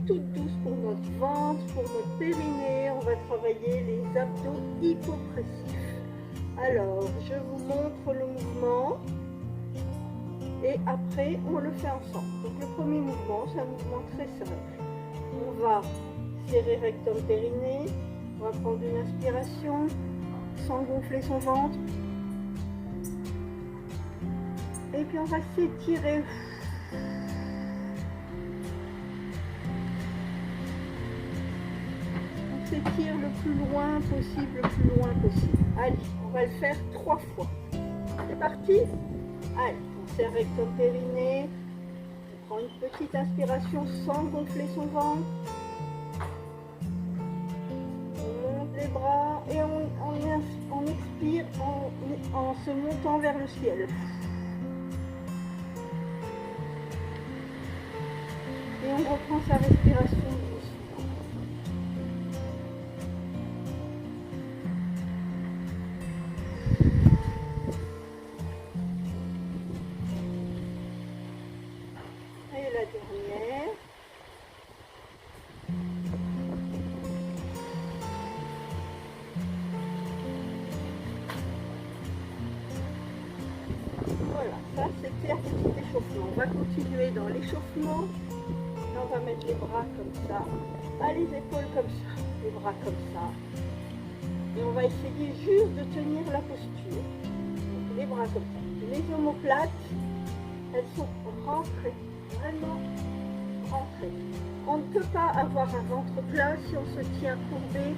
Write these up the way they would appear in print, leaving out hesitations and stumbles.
toute douce pour notre ventre, pour notre périnée. On va travailler les abdos hypopressifs. Alors, je vous montre le mouvement et après, on le fait ensemble. Donc, le premier mouvement, c'est un mouvement très simple. On va serrer rectum périnée. On va prendre une inspiration sans gonfler son ventre. Et puis, on va s'étirer. S'étire le plus loin possible, Allez, on va le faire 3 fois. C'est parti. Allez, on serre rectum périnée. On prend une petite inspiration sans gonfler son ventre. On monte les bras et on expire en se montant vers le ciel. Et on reprend sa respiration. La dernière. Voilà, ça c'était un petit échauffement. On va continuer dans l'échauffement. Là, on va mettre les bras comme ça, pas les épaules comme ça, les bras comme ça. Et on va essayer juste de tenir la posture. Donc, les bras comme ça. Les omoplates, elles sont rentrées. Vraiment rentrer. On ne peut pas avoir un ventre plat si on se tient courbé,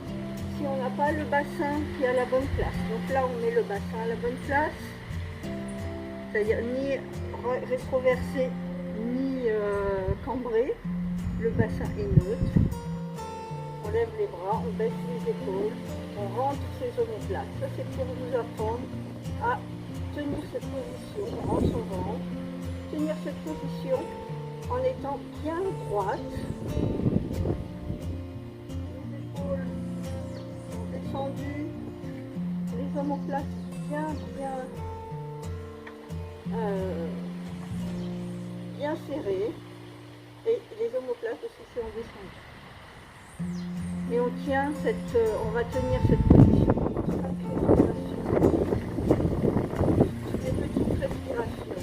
si on n'a pas le bassin qui est à la bonne place. Donc là, on met le bassin à la bonne place, c'est-à-dire ni rétroversé, ni cambré. Le bassin est neutre. On lève les bras, on baisse les épaules, on rentre ses omoplates. Ça, c'est pour vous apprendre à tenir cette position, on rentre son ventre, tenir cette position en étant bien droite, les épaules sont descendues, les omoplates bien serrées et les omoplates aussi sont descendues. Et on tient on va tenir cette position. Des petites respirations.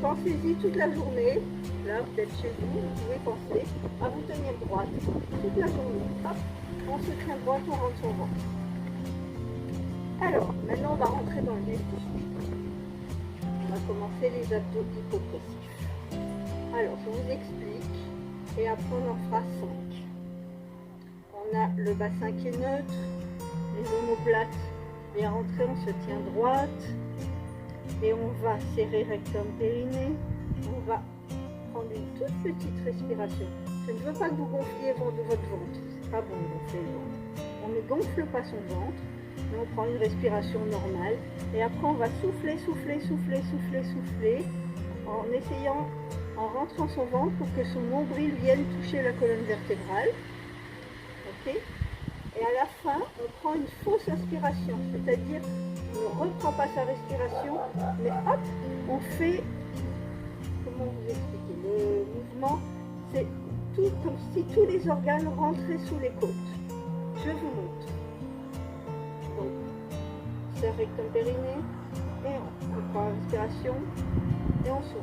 Pensez-y toute la journée, là vous êtes chez vous, vous pouvez penser à vous tenir droite toute la journée. Hop, on se tient droite, on rentre son ventre. Alors, maintenant on va rentrer dans le vif du sujet. On va commencer les abdos hypopressifs. Alors, je vous explique et après on en fera 5. On a le bassin qui est neutre, les omoplates bien rentrées, on se tient droite. Et on va serrer rectum périnée. On va prendre une toute petite respiration. Je ne veux pas que vous gonfliez votre ventre. C'est pas bon de gonfler le ventre. On ne gonfle pas son ventre, mais on prend une respiration normale. Et après, on va souffler, en essayant, en rentrant son ventre pour que son nombril vienne toucher la colonne vertébrale. Ok ? Et à la fin, on prend une fausse inspiration, c'est-à-dire on ne reprend pas sa respiration, mais hop, on fait, comment vous expliquer, le mouvement, c'est tout comme si tous les organes rentraient sous les côtes. Je vous montre. Donc, serre rectum périnée, et on prend la respiration, et on souffle.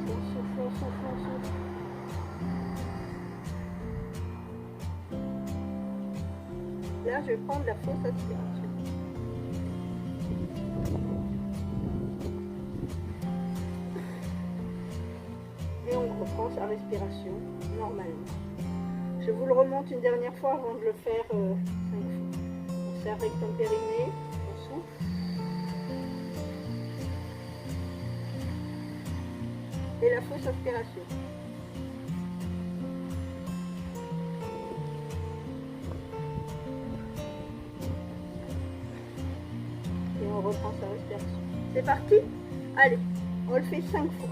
On souffle. Là, je vais prendre la fausse aspiration. Et on reprend sa respiration normalement. Je vous le remonte une dernière fois avant de le faire 5 fois. On serre rectum périnée, on souffle. Et la fausse aspiration. On reprend sa respiration. C'est parti? Allez, on le fait 5 fois.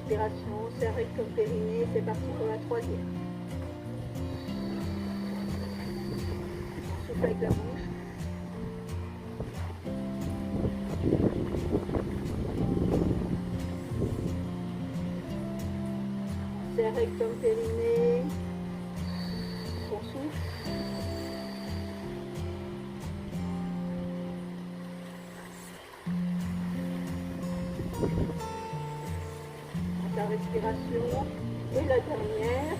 respiration, on serre rectum périnée, c'est parti pour la troisième. On souffle avec la bouche. On serre rectum périnée, on souffle. La respiration et la dernière.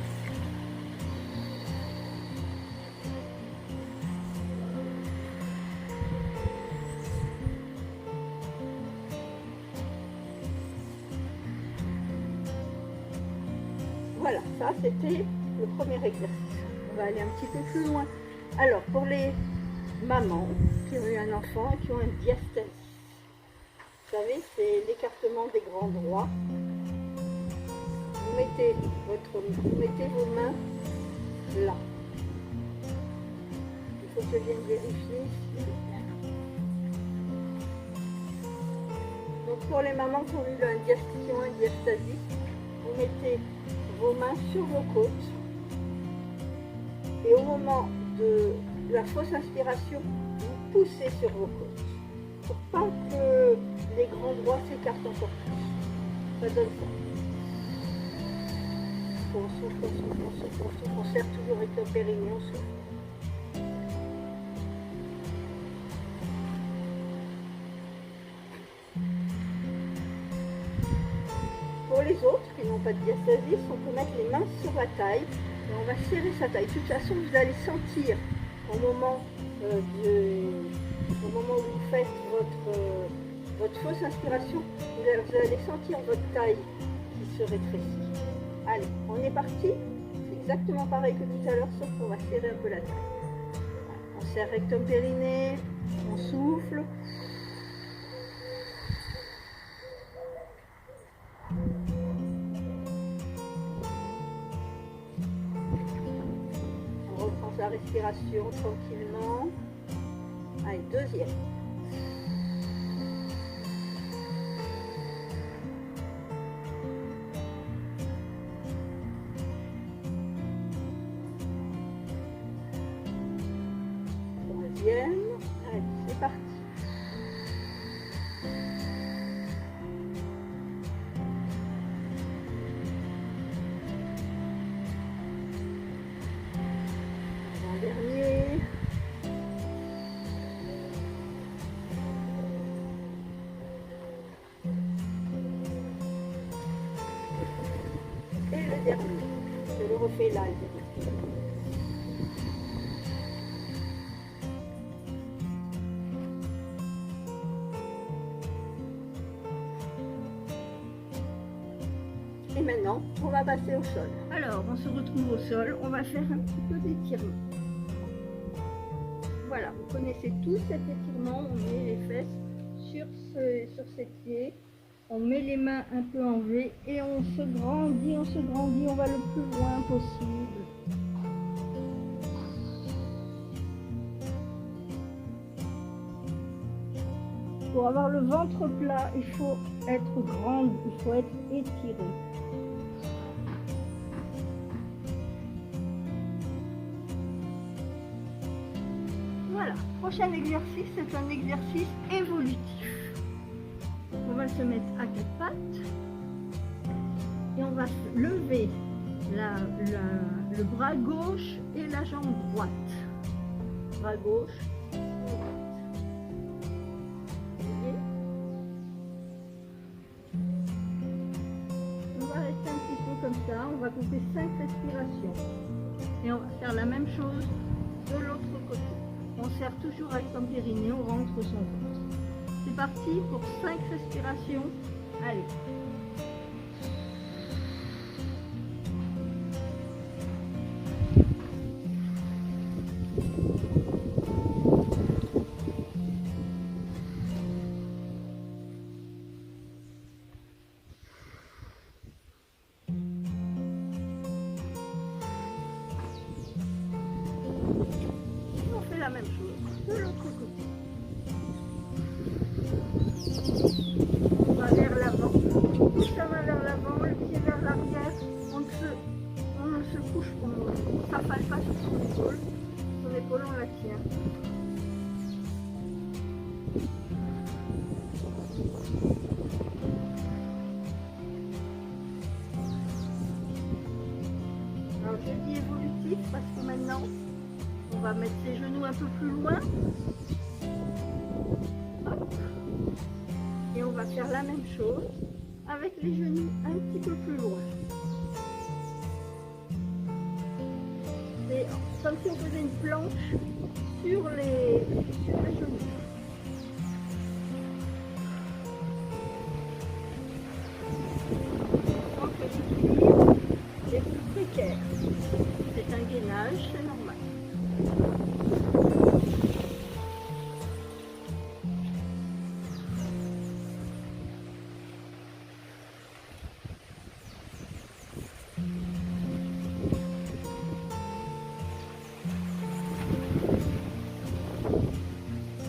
Voilà, ça c'était le premier exercice. On va aller un petit peu plus loin. Alors pour les mamans qui ont eu un enfant et qui ont un diastasie, vous savez, c'est l'écartement des grands droits. Vous mettez vos mains là. Il faut que je vienne vérifier. Donc pour les mamans qui ont eu un diastasie, vous mettez vos mains sur vos côtes. Et au moment de la fausse inspiration, vous poussez sur vos côtes. Pour pas que les grands droits s'écartent encore plus. Ça donne ça. On souffle, on souffle, on souffle, on souffle, on serre toujours avec le périnée, on souffle. Pour les autres qui n'ont pas de diastasie, on peut mettre les mains sur la taille et on va serrer sa taille. De toute façon, vous allez sentir au moment où vous faites votre fausse inspiration, vous allez sentir votre taille qui se rétrécit. Allez, on est parti. C'est exactement pareil que tout à l'heure, sauf qu'on va serrer un peu la taille. On serre rectum périnée, on souffle. On reprend sa respiration tranquillement. Allez, deuxième. Allez, c'est parti. Un dernier. Et le dernier. Je le refais là. Et maintenant, on va passer au sol. Alors, on se retrouve au sol, on va faire un petit peu d'étirement. Voilà, vous connaissez tous cet étirement, on met les fesses sur ses pieds, on met les mains un peu en V et on se grandit, on va le plus loin possible. Pour avoir le ventre plat, il faut être grande, il faut être étiré. Voilà, prochain exercice, c'est un exercice évolutif. On va se mettre à quatre pattes et on va lever le bras gauche et la jambe droite. Bras gauche. Comme ça, on va compter 5 respirations et on va faire la même chose de l'autre côté. On serre toujours avec son périnée, on rentre son ventre. C'est parti pour 5 respirations. Allez. La même chose de l'autre côté. On va vers l'avant. Plus ça va vers l'avant, Alors je dis évolutif parce que maintenant on va mettre ses genoux un peu plus loin. Hop. Et on va faire la même chose avec les genoux un petit peu plus loin. C'est comme si on faisait une planche sur les genoux. Donc l'équilibre est plus précaire. C'est un gainage, c'est normal.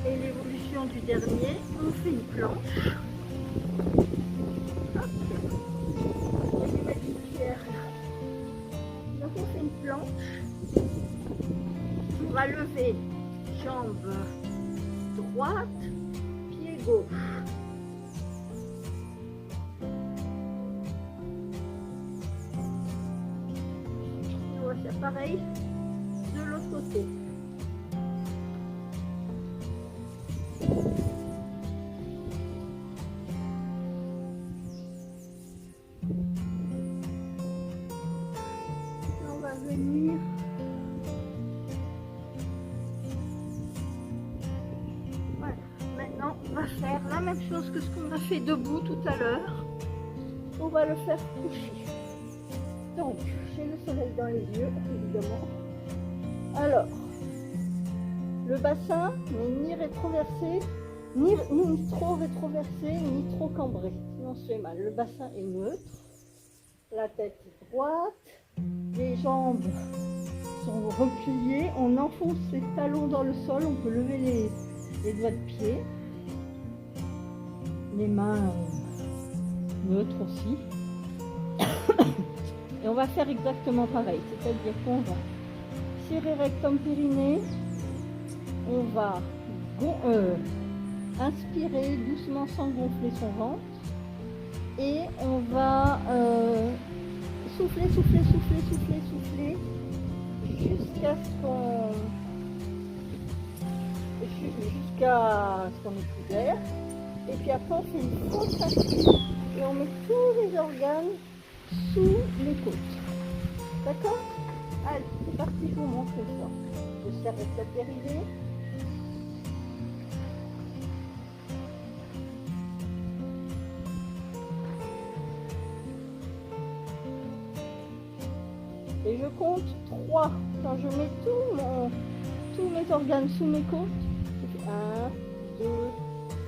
Et l'évolution du dernier, on fait une planche. Hop. Je vais mettre une pierre là. Donc on fait une planche. On va lever jambe droite, pied gauche. Et on va faire pareil de l'autre côté. On va venir voilà. Maintenant on va faire la même chose que ce qu'on a fait debout tout à l'heure. On va le faire coucher. Donc j'ai le soleil dans les yeux évidemment. Alors le bassin n'est ni rétroversé, ni trop rétroversé, ni trop cambré. Sinon c'est mal. Le bassin est neutre. La tête est droite. Les jambes sont repliées, on enfonce les talons dans le sol, on peut lever les doigts de pied, les mains neutres aussi. Et on va faire exactement pareil, c'est-à-dire qu'on va serrer rectum périnée, on va inspirer doucement sans gonfler son ventre et on va souffler, souffler, souffler, souffler, souffler jusqu'à ce qu'on ait plus d'air. Et puis après on fait une contraction et on met tous les organes sous les côtes. D'accord? Allez, c'est parti pour montrer ça. Je serre la périnée. Et je compte 3. Quand je mets tous mes organes sous mes côtes, je fais 1, 2,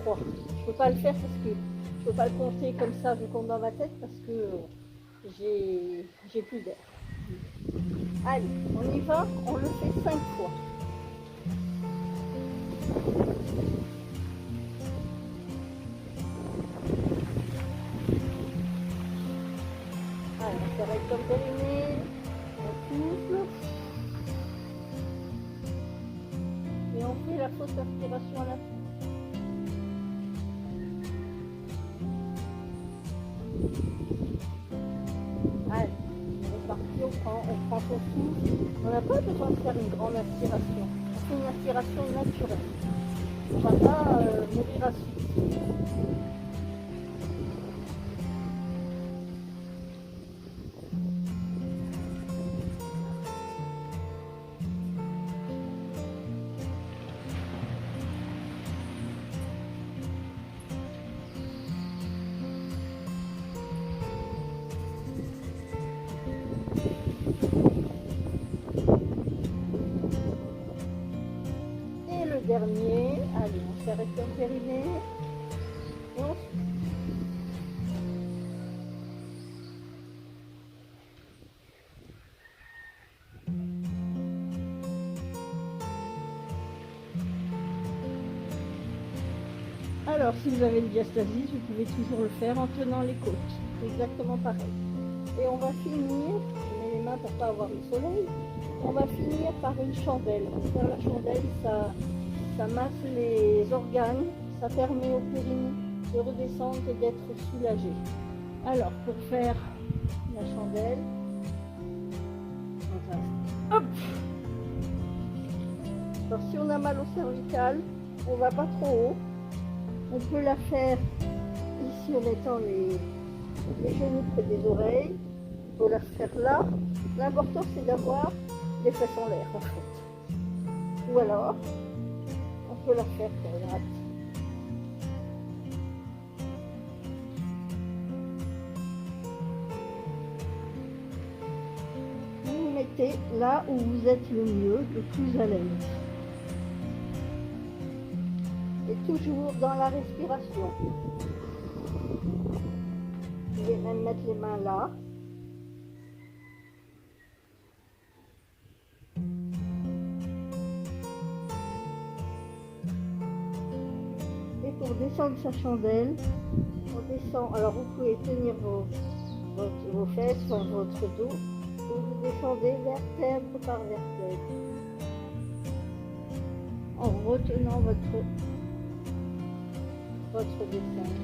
3. Je ne peux pas le faire parce que je ne peux pas le compter comme ça, je compte dans ma tête parce que j'ai plus d'air. Allez, on y va, on le fait 5 fois. Allez, on s'arrête comme périnée. Souffle. Et on fait la fausse inspiration à la fin. Allez, on est parti, on prend son souffle. On n'a pas besoin de faire une grande inspiration. On fait une inspiration naturelle. On ne va pas mourir à suite. Dernier, allez, on s'arrête sur le périnée et on suit. Alors, si vous avez une diastasie, vous pouvez toujours le faire en tenant les côtes. C'est exactement pareil. Et on va finir, je mets les mains pour ne pas avoir le soleil, on va finir par une chandelle. Faire la chandelle, ça ça masse les organes, ça permet au périnée de redescendre et d'être soulagé. Alors, pour faire la chandelle, hop. Alors, si on a mal au cervical, on va pas trop haut. On peut la faire ici en mettant les genoux près des oreilles. Il faut la faire là. L'important c'est d'avoir les fesses en l'air en fait. Ou alors, on peut la faire droite. Vous vous mettez là où vous êtes le mieux, le plus à l'aise. Et toujours dans la respiration. Vous pouvez même mettre les mains là. Et pour descendre sa chandelle, on descend. Alors vous pouvez tenir vos fesses, enfin votre dos, et vous descendez vertèbre par vertèbre. En retenant votre descente.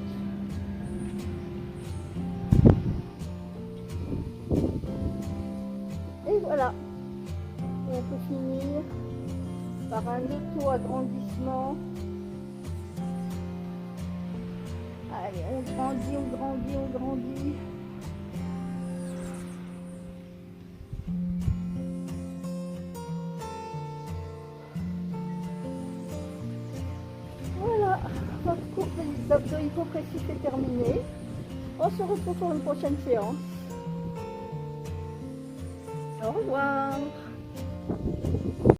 Et voilà, on peut finir par un auto-agrandissement. Allez, on grandit, on grandit, on grandit. Voilà, notre cours d'abdos hypopressifs est terminé. On se retrouve pour une prochaine séance. Au revoir.